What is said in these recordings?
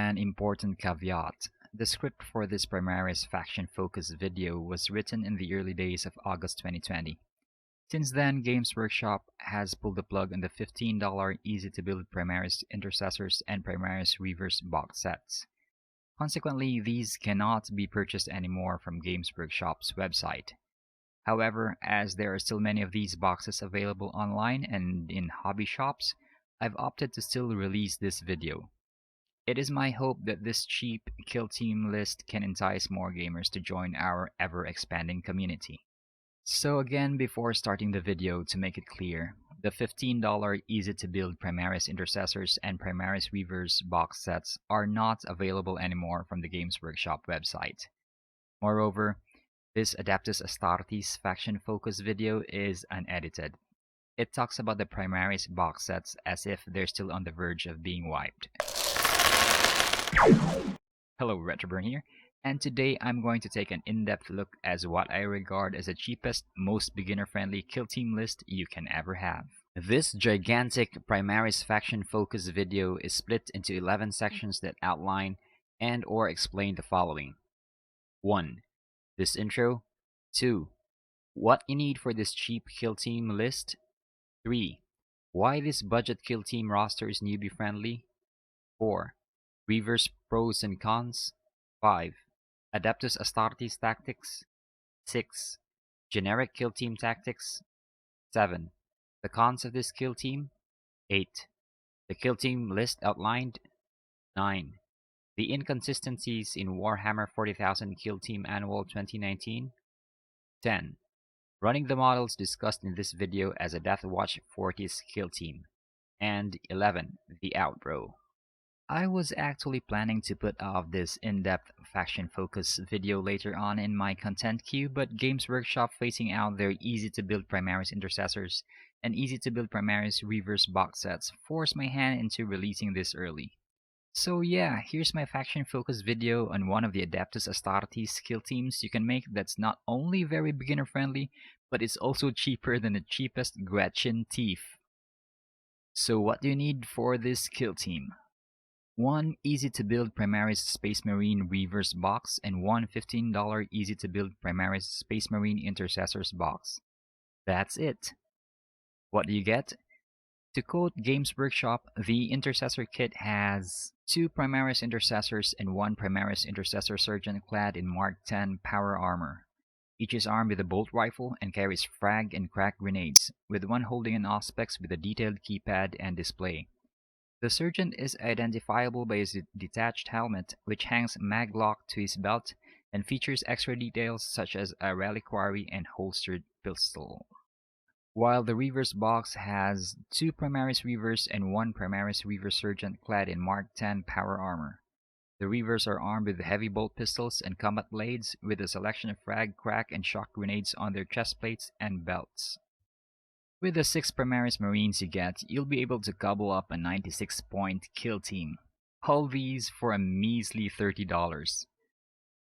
an important caveat. The script for this Primaris faction-focused video was written in the early days of August 2020. Since then, Games Workshop has pulled the plug on the $15 easy-to-build Primaris Intercessors and Primaris Reivers box sets. Consequently, these cannot be purchased anymore from Games Workshop's website. However, as there are still many of these boxes available online and in hobby shops, I've opted to still release this video. It is my hope that this cheap kill team list can entice more gamers to join our ever-expanding community. So again, before starting the video, to make it clear, the $15 easy-to-build Primaris Intercessors and Primaris Reivers box sets are not available anymore from the Games Workshop website. Moreover, this Adeptus Astartes faction-focused video is unedited. It talks about the Primaris box sets as if they're still on the verge of being wiped. Hello, Retroburn here, and today I'm going to take an in-depth look at what I regard as the cheapest, most beginner-friendly kill team list you can ever have. This gigantic Primaris faction-focused video is split into 11 sections that outline and or explain the following. 1. This intro. 2. What you need for this cheap kill team list. 3. Why this budget kill team roster is newbie-friendly. 4. Reivers pros and cons. 5. Adeptus Astartes tactics. 6. Generic kill team tactics. 7. The cons of this kill team. 8. The kill team list outlined. 9. The inconsistencies in Warhammer 40,000 Kill Team Annual 2019. 10. Running the models discussed in this video as a Deathwatch Fortis kill team. And 11. The outro. I was actually planning to put off this in-depth faction-focused video later on in my content queue, but Games Workshop phasing out their easy-to-build Primaris Intercessors and easy-to-build Primaris Reivers box sets forced my hand into releasing this early. So yeah, here's my faction-focused video on one of the Adeptus Astartes kill teams you can make that's not only very beginner-friendly, but it's also cheaper than the cheapest Gretchen Thief. So what do you need for this kill team? One easy-to-build Primaris Space Marine Reivers box and one $15 easy-to-build Primaris Space Marine Intercessors box. That's it. What do you get? To quote Games Workshop, the Intercessor kit has 2 Primaris Intercessors and 1 Primaris Intercessor Sergeant clad in Mark 10 power armor. Each is armed with a bolt rifle and carries frag and crack grenades, with one holding an Auspex with a detailed keypad and display. The Sergeant is identifiable by his detached helmet, which hangs mag-locked to his belt and features extra details such as a reliquary and holstered pistol. While the Reivers box has 2 Primaris Reivers and 1 Primaris Reaver Sergeant clad in Mark 10 power armor. The Reivers are armed with heavy bolt pistols and combat blades, with a selection of frag, crack, and shock grenades on their chest plates and belts. With the 6 Primaris Marines you get, you'll be able to gobble up a 96-point kill team. All these for a measly $30.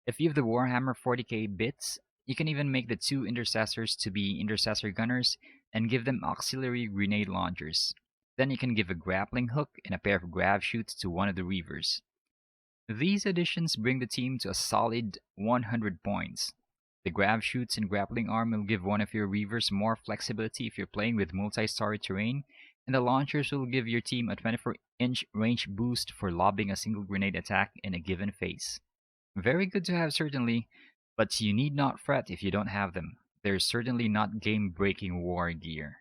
If you have the Warhammer 40k bits, you can even make the 2 Intercessors to be Intercessor Gunners and give them auxiliary grenade launchers. Then you can give a grappling hook and a pair of grav chutes to one of the Reivers. These additions bring the team to a solid 100 points. The grav chutes and grappling arm will give one of your Reivers more flexibility if you're playing with multi-story terrain, and the launchers will give your team a 24-inch range boost for lobbing a single grenade attack in a given phase. Very good to have certainly, but you need not fret if you don't have them. They're certainly not game-breaking war gear.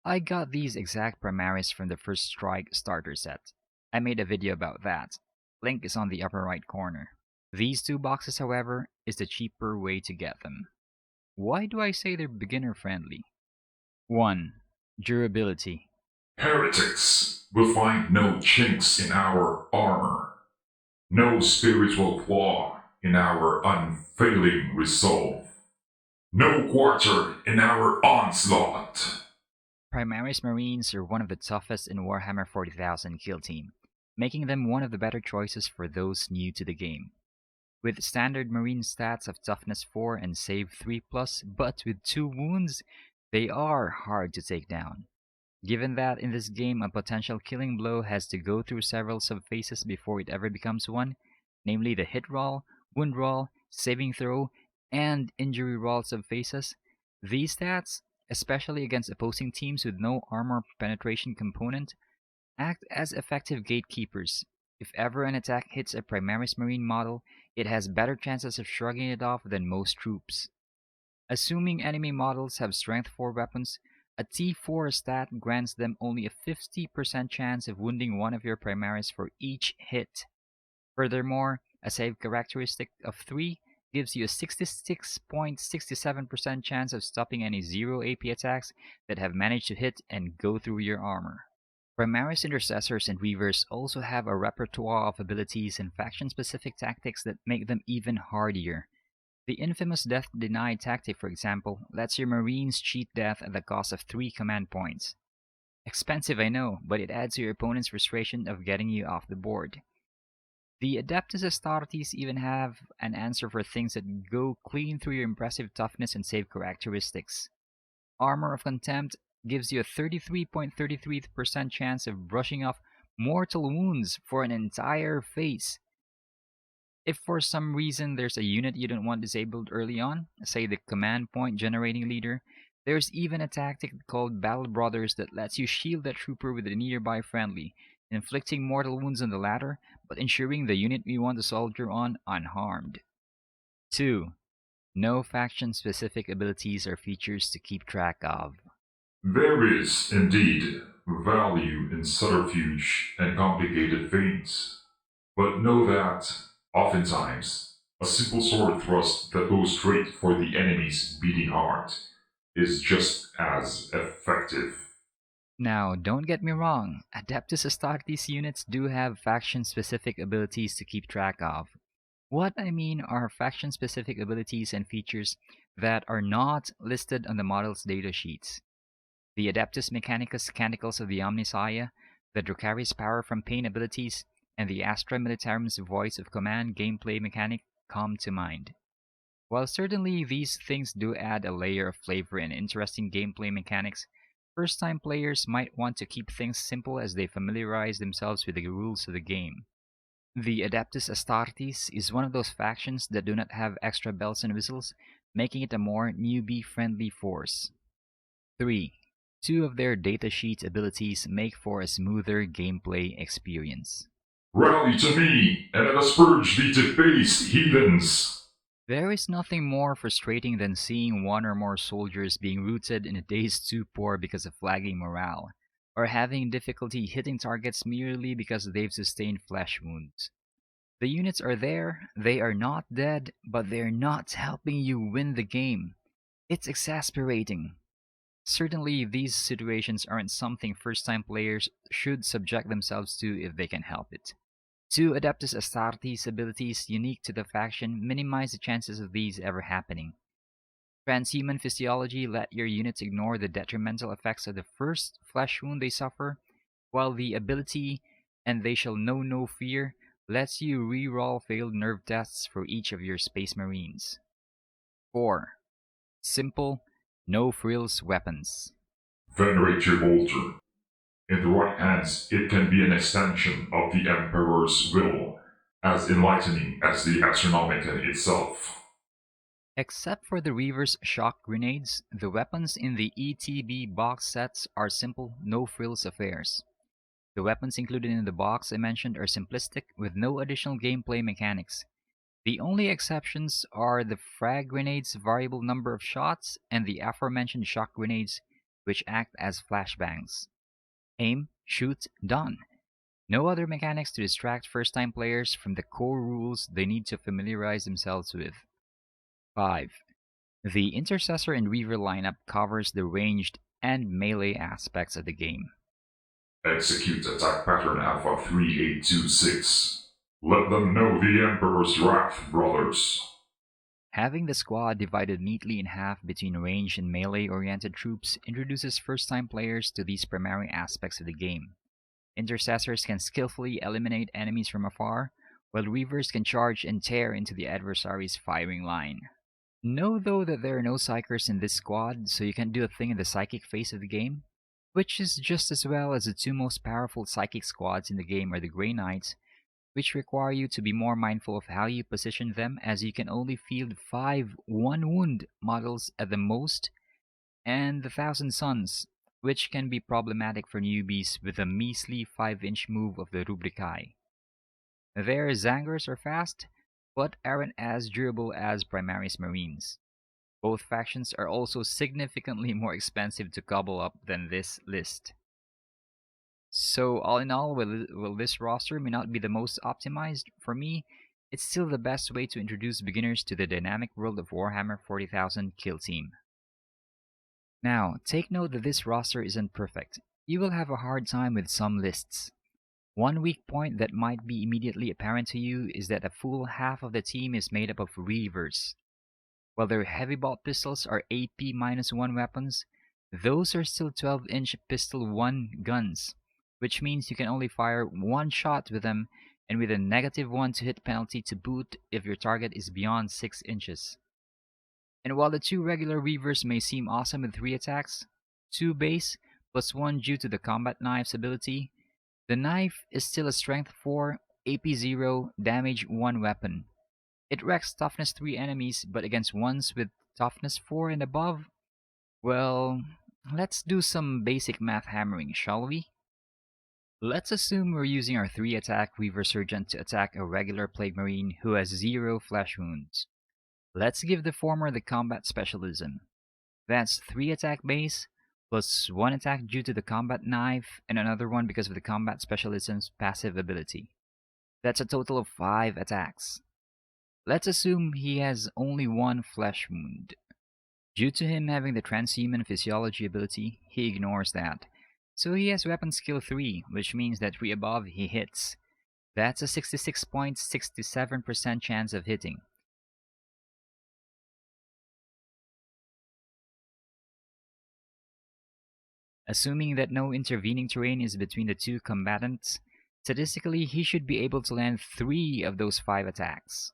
I got these exact Primaris from the First Strike starter set. I made a video about that. Link is on the upper right corner. These 2 boxes, however, is the cheaper way to get them. Why do I say they're beginner-friendly? 1. Durability. Heretics will find no chinks in our armor, no spiritual flaw in our unfailing resolve, no quarter in our onslaught. Primaris Marines are one of the toughest in Warhammer 40,000 kill team, making them one of the better choices for those new to the game. With standard Marine stats of Toughness 4 and Save 3+, but with 2 wounds, they are hard to take down. Given that in this game a potential killing blow has to go through several subphases before it ever becomes one, namely the hit roll, wound roll, saving throw, and injury roll subphases, these stats, especially against opposing teams with no armor penetration component, act as effective gatekeepers. If ever an attack hits a Primaris Marine model, it has better chances of shrugging it off than most troops. Assuming enemy models have strength 4 weapons, a T4 stat grants them only a 50% chance of wounding one of your Primaris for each hit. Furthermore, a save characteristic of 3 gives you a 66.67% chance of stopping any 0 AP attacks that have managed to hit and go through your armor. Primaris Intercessors and Reivers also have a repertoire of abilities and faction-specific tactics that make them even hardier. The infamous Death Deny tactic, for example, lets your Marines cheat death at the cost of 3 command points. Expensive, I know, but it adds to your opponent's frustration of getting you off the board. The Adeptus Astartes even have an answer for things that go clean through your impressive toughness and save characteristics. Armor of Contempt gives you a 33.33% chance of brushing off mortal wounds for an entire phase. If for some reason there's a unit you don't want disabled early on, say the command point generating leader, there's even a tactic called Battle Brothers that lets you shield that trooper with a nearby friendly, inflicting mortal wounds on the latter, but ensuring the unit you want the soldier on unharmed. 2. No faction-specific abilities or features to keep track of. There is, indeed, value in subterfuge and complicated feints, but know that, oftentimes, a simple sword thrust that goes straight for the enemy's beating heart is just as effective. Now, don't get me wrong, Adeptus Astartes units do have faction-specific abilities to keep track of. What I mean are faction-specific abilities and features that are not listed on the model's datasheets. The Adeptus Mechanicus Canticles of the Omnissiah, the Dracaris Power from Pain abilities, and the Astra Militarum's Voice of Command gameplay mechanic come to mind. While certainly these things do add a layer of flavor and interesting gameplay mechanics, first-time players might want to keep things simple as they familiarize themselves with the rules of the game. The Adeptus Astartes is one of those factions that do not have extra bells and whistles, making it a more newbie-friendly force. 3. Two of their datasheet abilities make for a smoother gameplay experience. Rally to me, and let us purge the defaced heathens! There is nothing more frustrating than seeing one or more soldiers being rooted in a dazed stupor because of flagging morale, or having difficulty hitting targets merely because they've sustained flesh wounds. The units are there, they are not dead, but they're not helping you win the game. It's exasperating. Certainly, these situations aren't something first-time players should subject themselves to if they can help it. Two Adeptus Astartes abilities unique to the faction minimize the chances of these ever happening. Transhuman Physiology let your units ignore the detrimental effects of the first flesh wound they suffer, while the ability And They Shall Know No Fear lets you re-roll failed nerve tests for each of your Space Marines. 4. Simple, no-frills weapons. Venerate your bolter. In the right hands, it can be an extension of the Emperor's will, as enlightening as the Astronomicon itself. Except for the Reivers shock grenades, the weapons in the ETB box sets are simple, no-frills affairs. The weapons included in the box I mentioned are simplistic, with no additional gameplay mechanics. The only exceptions are the frag grenade's variable number of shots and the aforementioned shock grenades, which act as flashbangs. Aim, shoot, done. No other mechanics to distract first-time players from the core rules they need to familiarize themselves with. 5. The Intercessor and Reaver lineup covers the ranged and melee aspects of the game. Execute attack pattern Alpha 3826. Let them know the Emperor's wrath, brothers. Having the squad divided neatly in half between ranged and melee-oriented troops introduces first-time players to these primary aspects of the game. Intercessors can skillfully eliminate enemies from afar, while Reavers can charge and tear into the adversary's firing line. Know though that there are no psychers in this squad, so you can do a thing in the psychic phase of the game. which is just as well as the two most powerful psychic squads in the game are the Grey Knights, which require you to be more mindful of how you position them as you can only field 5 1-wound models at the most, and the Thousand Suns, which can be problematic for newbies with a measly 5-inch move of the Rubricae. Their Zangers are fast, but aren't as durable as Primaris Marines. Both factions are also significantly more expensive to gobble up than this list. So all in all, while this roster may not be the most optimized, for me, it's still the best way to introduce beginners to the dynamic world of Warhammer 40,000 Kill Team. Now, take note that this roster isn't perfect. You will have a hard time with some lists. One weak point that might be immediately apparent to you is that a full half of the team is made up of Reivers. While their heavy bolt pistols are AP-1 weapons, those are still 12-inch pistol 1 guns, which means you can only fire one shot with them and with a -1 to hit penalty to boot if your target is beyond 6 inches. And while the two regular Reivers may seem awesome with 3 attacks, 2 base plus 1 due to the combat knife's ability, the knife is still a strength 4, AP0, damage 1 weapon. It wrecks toughness 3 enemies, but against ones with toughness 4 and above, well, let's do some basic math hammering, shall we? Let's assume we're using our 3-attack Reaver Sergeant to attack a regular Plague Marine who has 0 flesh wounds. Let's give the former the combat specialism. That's 3 attack base, plus 1 attack due to the combat knife, and another one because of the combat specialism's passive ability. That's a total of 5 attacks. Let's assume he has only 1 flesh wound. Due to him having the transhuman physiology ability, he ignores that. So he has weapon skill 3, which means that 3 above he hits. That's a 66.67% chance of hitting. Assuming that no intervening terrain is between the two combatants, statistically he should be able to land 3 of those 5 attacks.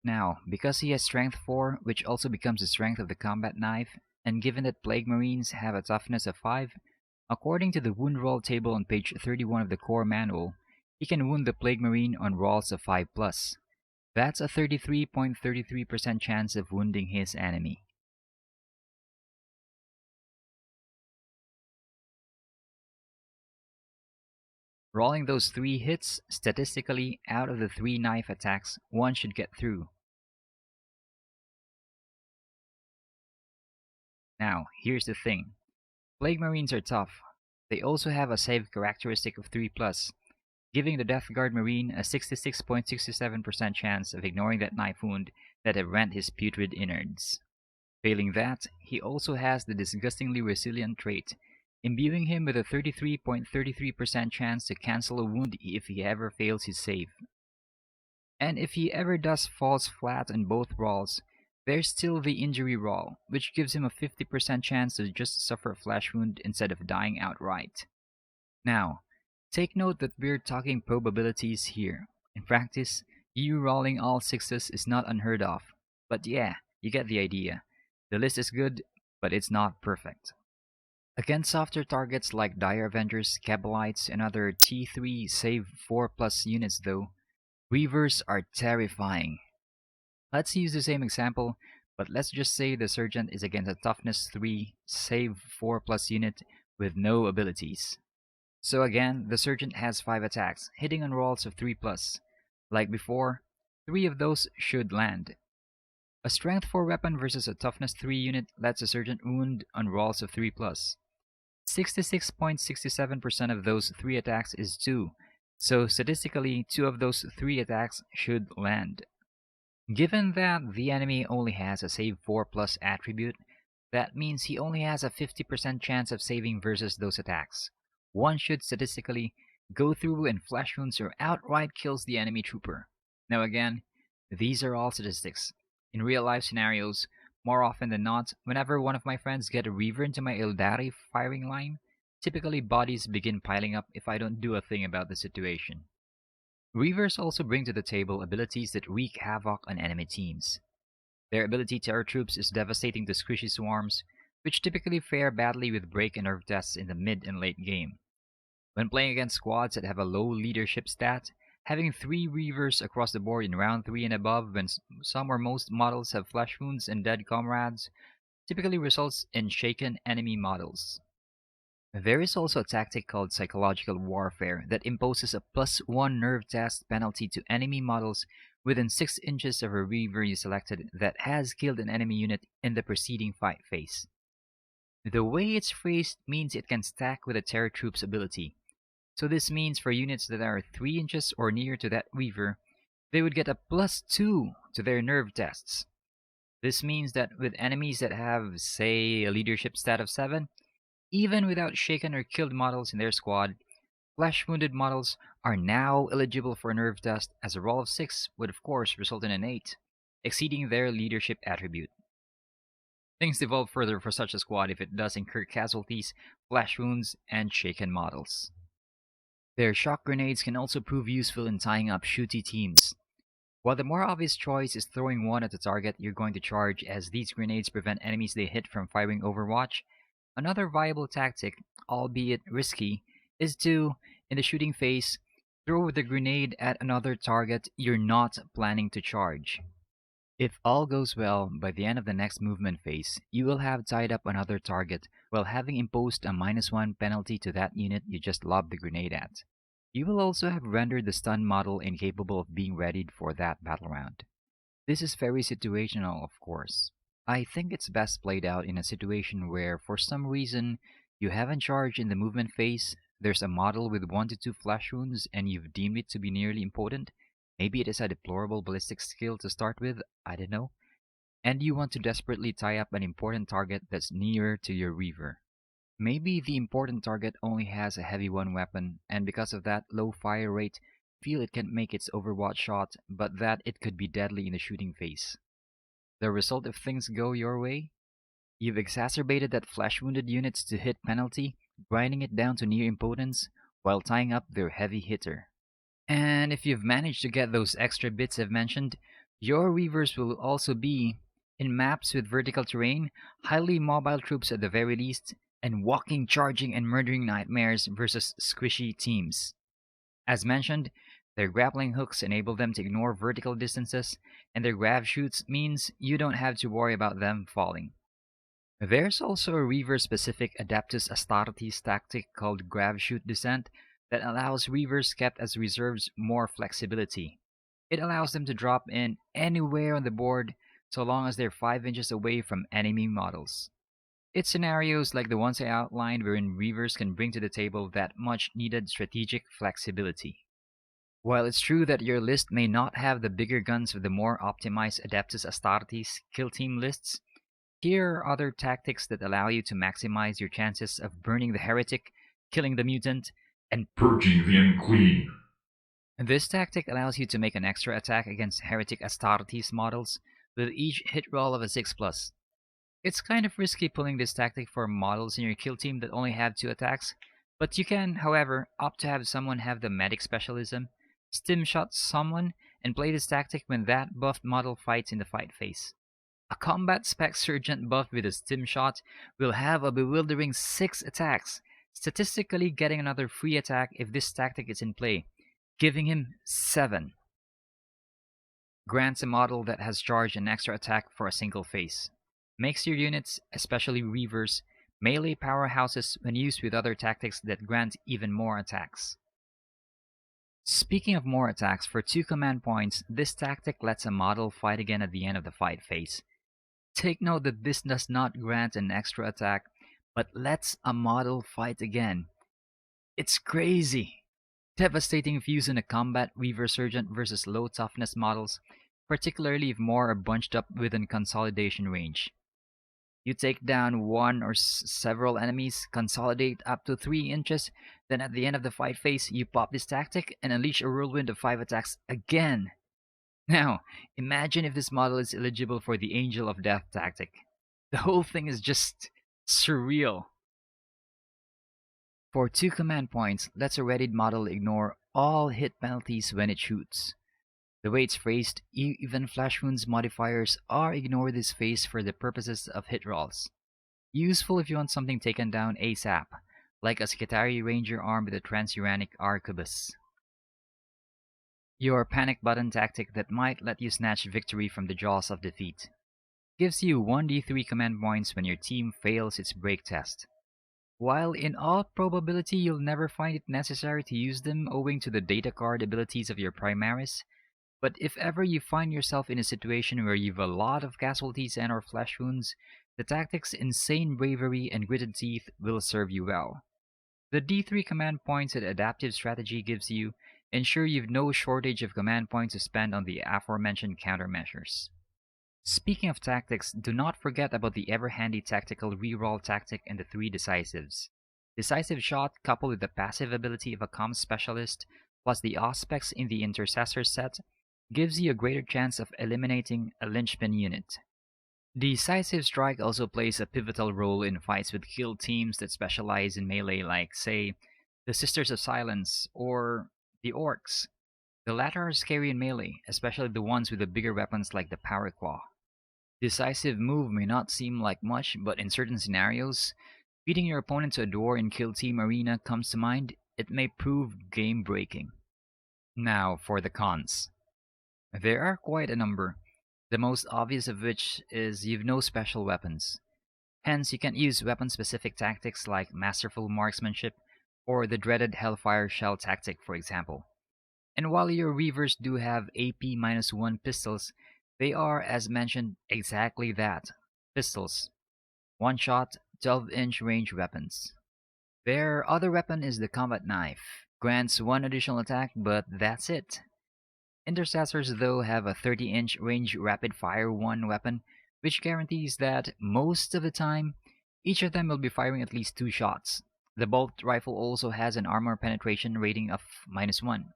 Now, because he has strength 4, which also becomes the strength of the combat knife, and given that Plague Marines have a toughness of 5, according to the wound roll table on page 31 of the core manual, he can wound the Plague Marine on rolls of 5+. That's a 33.33% chance of wounding his enemy. Rolling those 3 hits, statistically, out of the 3 knife attacks, 1 should get through. Now, here's the thing. Plague Marines are tough. They also have a save characteristic of 3+, giving the Death Guard Marine a 66.67% chance of ignoring that knife wound that had rent his putrid innards. Failing that, he also has the disgustingly resilient trait, imbuing him with a 33.33% chance to cancel a wound if he ever fails his save. And if he ever does falls flat on both rolls, there's still the injury roll, which gives him a 50% chance to just suffer a flesh wound instead of dying outright. Now, take note that we're talking probabilities here. In practice, you rolling all 6s is not unheard of, but yeah, you get the idea. The list is good, but it's not perfect. Against softer targets like Dire Avengers, Cabalites, and other T3 save 4+ units though, Reivers are terrifying. Let's use the same example, but let's just say the Sergeant is against a toughness 3 save 4+ unit with no abilities. So again, the Sergeant has 5 attacks, hitting on rolls of 3+. Like before, 3 of those should land. A strength 4 weapon versus a toughness 3 unit lets a Sergeant wound on rolls of 3+. 66.67% of those 3 attacks is 2, so statistically 2 of those 3 attacks should land. Given that the enemy only has a save 4+ attribute, that means he only has a 50% chance of saving versus those attacks. 1 should statistically go through and flesh wounds or outright kills the enemy trooper. Now again, these are all statistics. In real life scenarios, more often than not, whenever one of my friends get a Reaver into my Eldari firing line, typically bodies begin piling up if I don't do a thing about the situation. Reavers also bring to the table abilities that wreak havoc on enemy teams. Their ability Terror Troops is devastating to squishy swarms, which typically fare badly with break and nerve tests in the mid and late game. When playing against squads that have a low leadership stat, having 3 Reivers across the board in round 3 and above when some or most models have flesh wounds and dead comrades typically results in shaken enemy models. There is also a tactic called psychological warfare that imposes a +1 nerve test penalty to enemy models within 6 inches of a Reaver you selected that has killed an enemy unit in the preceding fight phase. The way it's phrased means it can stack with a Terror Troops ability. So this means for units that are 3 inches or near to that Reaver, they would get a +2 to their nerve tests. This means that with enemies that have, say, a leadership stat of 7, even without shaken or killed models in their squad, flesh-wounded models are now eligible for a nerve test, as a roll of 6 would of course result in an 8, exceeding their leadership attribute. Things devolve further for such a squad if it does incur casualties, flesh wounds, and shaken models. Their shock grenades can also prove useful in tying up shooty teams. While the more obvious choice is throwing one at the target you're going to charge, as these grenades prevent enemies they hit from firing Overwatch, another viable tactic, albeit risky, is to, in the shooting phase, throw the grenade at another target you're not planning to charge. If all goes well, by the end of the next movement phase, you will have tied up another target while having imposed a -1 penalty to that unit you just lobbed the grenade at. You will also have rendered the stun model incapable of being readied for that battle round. This is very situational, of course. I think it's best played out in a situation where, for some reason, you haven't charged in the movement phase, there's a model with 1 to 2 flash wounds, and you've deemed it to be nearly impotent. Maybe it is a deplorable ballistic skill to start with, I don't know. And you want to desperately tie up an important target that's nearer to your Reaver. Maybe the important target only has a heavy 1 weapon, and because of that low fire rate, feel it can make its Overwatch shot, but that it could be deadly in the shooting phase. The result if things go your way? You've exacerbated that flesh-wounded unit's to hit penalty, grinding it down to near impotence, while tying up their heavy hitter. And if you've managed to get those extra bits I've mentioned, your Reavers will also be, in maps with vertical terrain, highly mobile troops at the very least, and walking, charging, and murdering nightmares versus squishy teams. As mentioned, their grappling hooks enable them to ignore vertical distances, and their grav shoots means you don't have to worry about them falling. There's also a Reaver-specific Adeptus Astartes tactic called Grav Shoot Descent that allows Reavers kept as reserves more flexibility. It allows them to drop in anywhere on the board so long as they're 5 inches away from enemy models. It's scenarios like the ones I outlined wherein Reavers can bring to the table that much needed strategic flexibility. While it's true that your list may not have the bigger guns of the more optimized Adeptus Astartes kill team lists, here are other tactics that allow you to maximize your chances of burning the heretic, killing the mutant, and purging the unclean. this tactic allows you to make an extra attack against heretic Astartes models with each hit roll of a 6+. It's kind of risky pulling this tactic for models in your kill team that only have 2 attacks, but you can, however, opt to have someone have the medic specialism, stim shot someone, and play this tactic when that buffed model fights in the fight phase. A combat spec sergeant buff with a stim shot will have a bewildering 6 attacks, statistically getting another free attack if this tactic is in play, giving him 7. Grants a model that has charged an extra attack for a single phase. Makes your units, especially Reavers, melee powerhouses when used with other tactics that grant even more attacks. Speaking of more attacks, for 2 command points, this tactic lets a model fight again at the end of the fight phase. Take note that this does not grant an extra attack, but lets a model fight again. It's crazy! Devastating if used in a combat Reaver Sergeant versus low toughness models, particularly if more are bunched up within consolidation range. You take down one or several enemies, consolidate up to 3 inches, then at the end of the fight phase, you pop this tactic and unleash a whirlwind of 5 attacks again. Now, imagine if this model is eligible for the Angel of Death tactic. The whole thing is just surreal. For 2 command points, lets a readied model ignore all hit penalties when it shoots. The way it's phrased, even flesh wounds modifiers are ignored this phase for the purposes of hit rolls. Useful if you want something taken down ASAP, like a Skitarii Ranger armed with a Transuranic Arquebus. Your panic button tactic that might let you snatch victory from the jaws of defeat. Gives you 1d3 command points when your team fails its break test. While in all probability you'll never find it necessary to use them owing to the data card abilities of your Primaris, but if ever you find yourself in a situation where you've a lot of casualties and or flesh wounds, the tactic's insane bravery and gritted teeth will serve you well. The D3 command points that adaptive strategy gives you ensure you've no shortage of command points to spend on the aforementioned countermeasures. Speaking of tactics, do not forget about the ever-handy tactical reroll tactic and the 3 decisives. Decisive Shot coupled with the passive ability of a comms specialist, plus the aspects in the Intercessor set, gives you a greater chance of eliminating a linchpin unit. Decisive Strike also plays a pivotal role in fights with kill teams that specialize in melee like, say, the Sisters of Silence or the Orcs. The latter are scary in melee, especially the ones with the bigger weapons like the Power Claw. Decisive move may not seem like much, but in certain scenarios, beating your opponent to a door in Kill Team Arena comes to mind, it may prove game-breaking. Now for the cons. There are quite a number, the most obvious of which is you've no special weapons. Hence, you can't use weapon-specific tactics like Masterful Marksmanship or the dreaded Hellfire Shell tactic, for example. And while your Reivers do have AP-1 pistols, they are, as mentioned, exactly that, pistols. One-shot, 12-inch range weapons. Their other weapon is the Combat Knife. Grants 1 additional attack, but that's it. Intercessors, though, have a 30-inch range rapid-fire 1 weapon, which guarantees that, most of the time, each of them will be firing at least 2 shots. The bolt rifle also has an armor penetration rating of -1.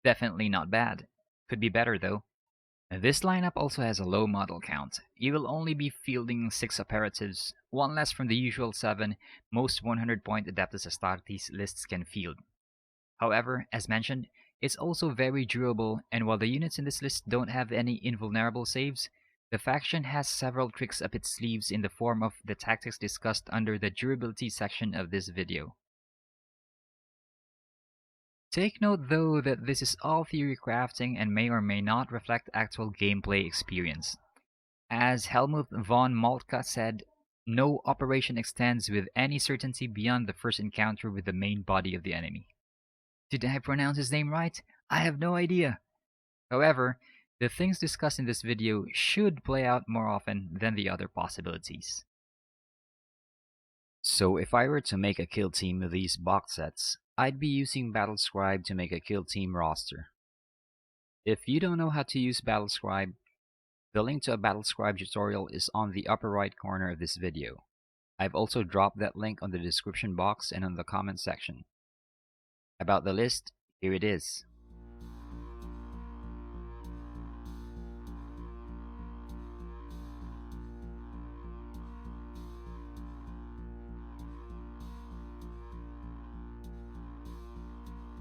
Definitely not bad. Could be better, though. This lineup also has a low model count. You will only be fielding 6 operatives, 1 less from the usual 7 most 100-point Adeptus Astartes lists can field. However, as mentioned, it's also very durable, and while the units in this list don't have any invulnerable saves, the faction has several tricks up its sleeves in the form of the tactics discussed under the durability section of this video. Take note though that this is all theory crafting and may or may not reflect actual gameplay experience. As Helmuth von Moltke said, no operation extends with any certainty beyond the first encounter with the main body of the enemy. Did I pronounce his name right? I have no idea. However, the things discussed in this video should play out more often than the other possibilities. So if I were to make a kill team with these box sets, I'd be using Battlescribe to make a kill team roster. If you don't know how to use Battlescribe, the link to a Battlescribe tutorial is on the upper right corner of this video. I've also dropped that link on the description box and on the comment section. About the list, here it is.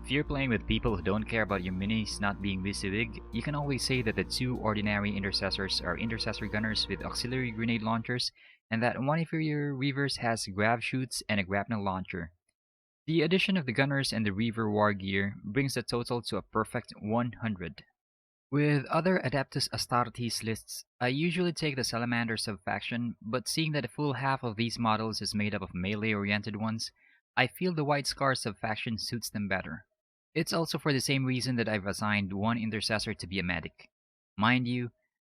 If you're playing with people who don't care about your minis not being this big, you can always say that the 2 ordinary intercessors are intercessor gunners with auxiliary grenade launchers, and that one of your Reivers has grav shoots and a grapnel launcher. The addition of the gunners and the Reaver war gear brings the total to a perfect 100. With other Adeptus Astartes lists, I usually take the Salamander sub-faction, but seeing that a full half of these models is made up of melee-oriented ones, I feel the White Scar sub-faction suits them better. It's also for the same reason that I've assigned one intercessor to be a medic. Mind you,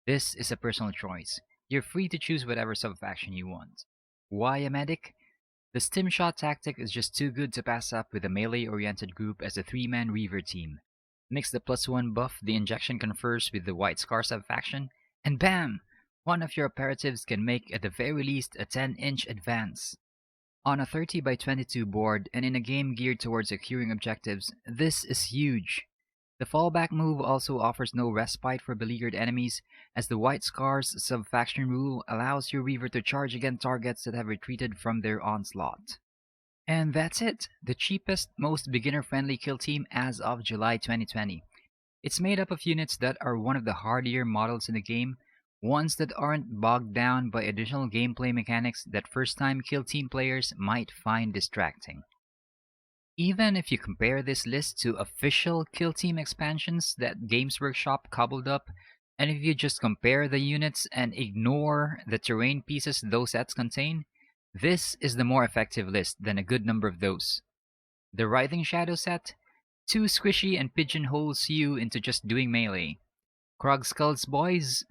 this is a personal choice. You're free to choose whatever sub-faction you want. Why a medic? The stim shot tactic is just too good to pass up with a melee-oriented group as a 3-man Reaver team. Mix the +1 buff the injection confers with the White Scar sub-faction, and bam! One of your operatives can make at the very least a 10-inch advance. On a 30x22 board and in a game geared towards securing objectives, this is huge. The fallback move also offers no respite for beleaguered enemies, as the White Scar's sub-faction rule allows your Reaver to charge against targets that have retreated from their onslaught. And that's it, the cheapest, most beginner-friendly kill team as of July 2020. It's made up of units that are one of the hardier models in the game, ones that aren't bogged down by additional gameplay mechanics that first-time kill team players might find distracting. Even if you compare this list to official kill team expansions that Games Workshop cobbled up, and if you just compare the units and ignore the terrain pieces those sets contain, this is the more effective list than a good number of those. The Writhing Shadow set, too squishy and pigeonholes you into just doing melee. Krogskull's boys,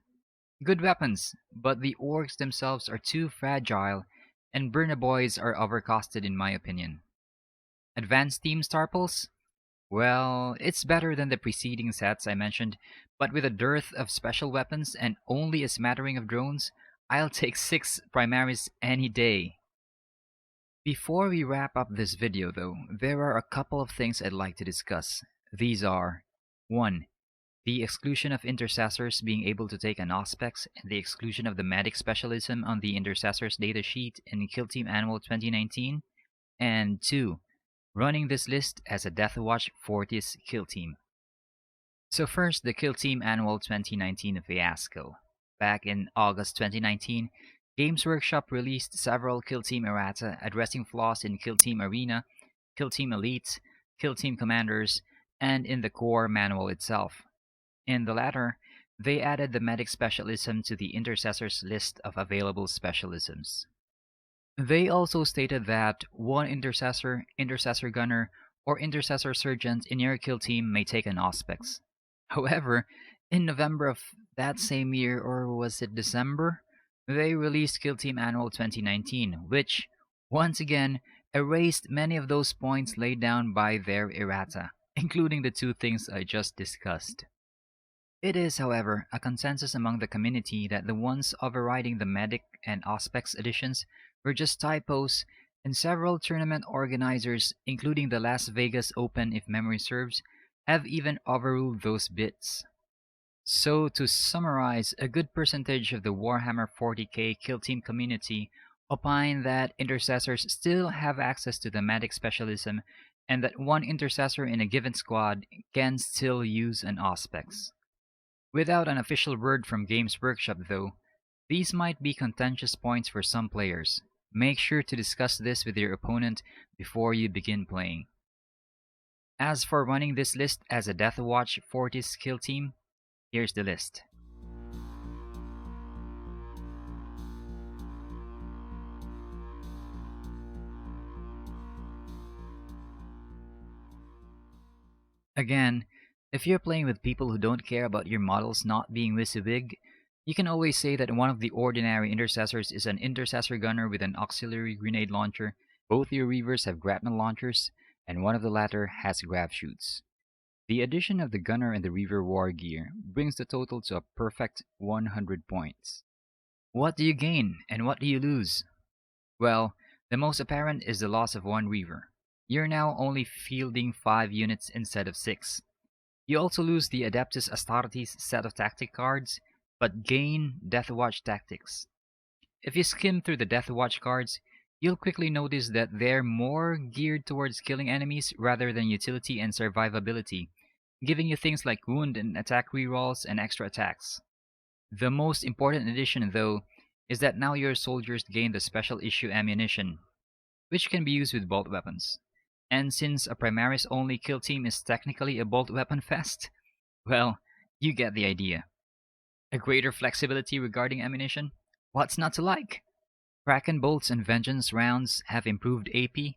good weapons, but the orcs themselves are too fragile, and Burna boys are overcosted in my opinion. Advanced Team Starples? Well, it's better than the preceding sets I mentioned, but with a dearth of special weapons and only a smattering of drones, I'll take 6 Primaris any day. Before we wrap up this video though, there are a couple of things I'd like to discuss. These are 1. The exclusion of Intercessors being able to take an Auspex and the exclusion of the Medic Specialism on the Intercessors datasheet in Kill Team Annual 2019, and 2. Running this list as a Deathwatch Fortis kill team. So first, the Kill Team Annual 2019 fiasco. Back in August 2019, Games Workshop released several Kill Team errata addressing flaws in Kill Team Arena, Kill Team Elite, Kill Team Commanders, and in the core manual itself. In the latter, they added the Medic Specialism to the Intercessors list of available specialisms. They also stated that one Intercessor, Intercessor Gunner, or Intercessor Sergeant in your kill team may take an Auspex. However, in November of that same year, or was it December, they released Kill Team Annual 2019, which, once again, erased many of those points laid down by their errata, including the 2 things I just discussed. It is, however, a consensus among the community that the ones overriding the Medic and Auspex editions were just typos, and several tournament organizers, including the Las Vegas Open if memory serves, have even overruled those bits. So to summarize, a good percentage of the Warhammer 40k kill team community opine that Intercessors still have access to the Medic Specialism, and that one Intercessor in a given squad can still use an Auspex. Without an official word from Games Workshop though, these might be contentious points for some players. Make sure to discuss this with your opponent before you begin playing. As for running this list as a Deathwatch Fortis kill team, here's the list. Again, if you're playing with people who don't care about your models not being WYSIWYG, you can always say that one of the ordinary Intercessors is an Intercessor Gunner with an auxiliary grenade launcher, both your Reivers have grapnel launchers, and one of the latter has grav shoots. The addition of the Gunner and the Reaver war gear brings the total to a perfect 100 points. What do you gain, and what do you lose? Well, the most apparent is the loss of one Reaver. You're now only fielding 5 units instead of 6. You also lose the Adeptus Astartes set of tactic cards, but gain Deathwatch tactics. If you skim through the Deathwatch cards, you'll quickly notice that they're more geared towards killing enemies rather than utility and survivability, giving you things like wound and attack rerolls and extra attacks. The most important addition, though, is that now your soldiers gain the special issue ammunition, which can be used with bolt weapons. And since a Primaris-only kill team is technically a bolt weapon fest, well, you get the idea. A greater flexibility regarding ammunition? What's not to like? Kraken bolts and Vengeance rounds have improved AP,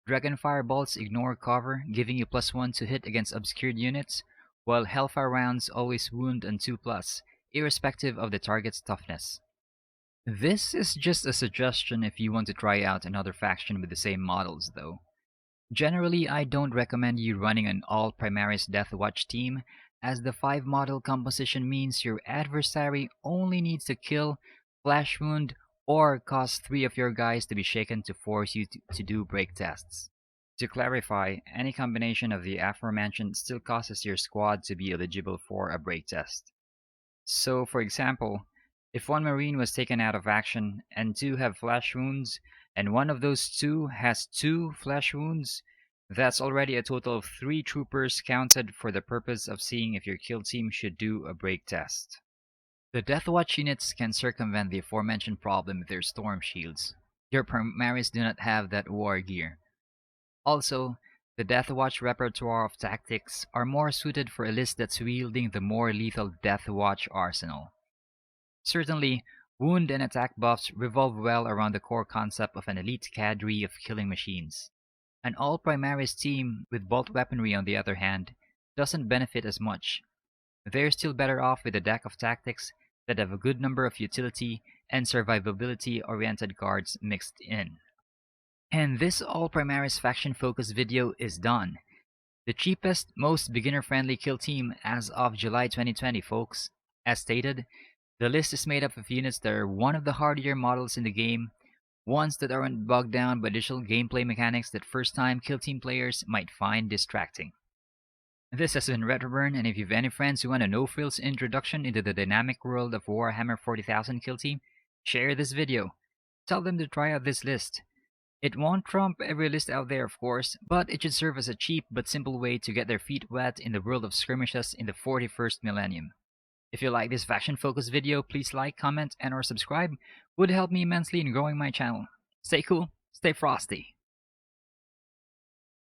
Dragonfire bolts ignore cover, giving you +1 to hit against obscured units, while Hellfire rounds always wound on 2+, irrespective of the target's toughness. This is just a suggestion if you want to try out another faction with the same models, though. Generally, I don't recommend you running an all-Primaris Deathwatch team, as the 5-model composition means your adversary only needs to kill, flash wound, or cause 3 of your guys to be shaken to force you to do break tests. To clarify, any combination of the aforementioned still causes your squad to be eligible for a break test. So, for example, if one Marine was taken out of action and 2 have flash wounds, and one of those 2 has 2 flesh wounds, That's already a total of 3 troopers counted for the purpose of seeing if your kill team should do a break test. The Deathwatch units can circumvent the aforementioned problem with their storm shields. Your Primaris do not have that war gear. Also, the Deathwatch repertoire of tactics are more suited for a list that's wielding the more lethal Deathwatch arsenal. Certainly, wound and attack buffs revolve well around the core concept of an elite cadre of killing machines. An all-Primaris team with bolt weaponry, on the other hand, doesn't benefit as much. They're still better off with a deck of tactics that have a good number of utility and survivability-oriented cards mixed in. And this all Primaris faction focus video is done. The cheapest, most beginner-friendly kill team as of July 2020, folks. As stated, the list is made up of units that are one of the hardier models in the game, ones that aren't bogged down by additional gameplay mechanics that first-time kill team players might find distracting. This has been Retroburn, and if you have any friends who want a no-frills introduction into the dynamic world of Warhammer 40,000 kill team, share this video. Tell them to try out this list. It won't trump every list out there, of course, but it should serve as a cheap but simple way to get their feet wet in the world of skirmishes in the 41st millennium. If you like this faction-focused video, please like, comment, and or subscribe. Would help me immensely in growing my channel. Stay cool, stay frosty.